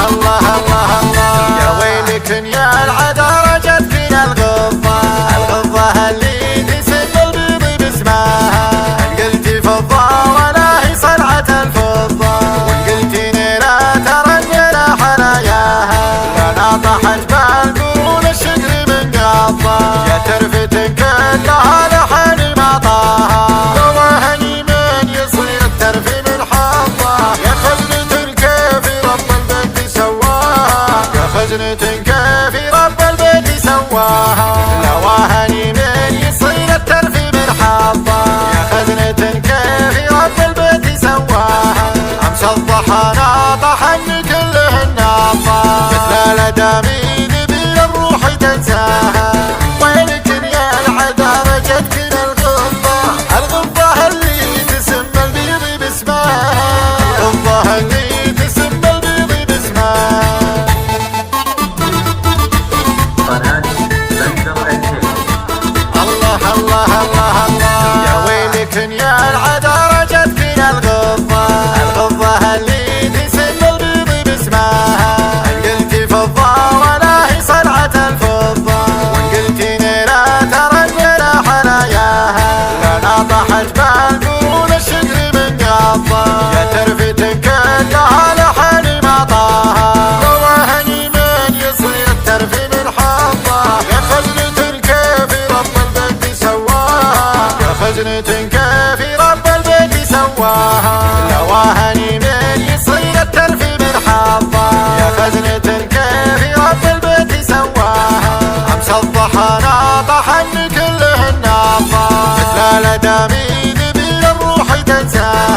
الله الله الله يا ويلك يا العذارى جت فينا الغضة اللي تسد البيض باسمها. قلتي فضة ولا هي صنعة الفضة، وقلتي نيرة ترنينا حناياها. لنا طحت بالقرون الشقر من قضة، يا ترفة كلها لحن ما طاها. والله من يصير الترف من حظة، يا خزنة كيف رب البيت سواها. يا خزنة كيف رب البيت سواها. لواهني من يصير الترف من حظة، يا خزنة كيف رب البيت سواها. امس الضحى ناطحن كلهن ناطة، مثل الادامي ذبي الروح تنساها. ويلك يا العذارى جت فينا الغضة اللي تسمى البيض باسمها. الغضة اللي تسمى البيض باسمها. الله الله الله الله يا ويلك يا العذارى جت فينا الغضة اللي تسمى البيض باسمها. قلتي فضة ولا هي صنعة الفضة، وقلتي نيرة ترنينا حناياها. لنا طحت بالقرون الشقر من قضة، يا ترفة كلها لحن ما طاها. ووهني من يصير الترف من حظة، يا خزنة كيف رب البيت سواها. يا خزنة كيف رب البيت سواها. لواهني من يصير الترف من حظة، يا خزنة كيف رب البيت سواها. امس الضحى ناطحن كلهن ناطة، مثل الادامي ذبي الروح تنساها.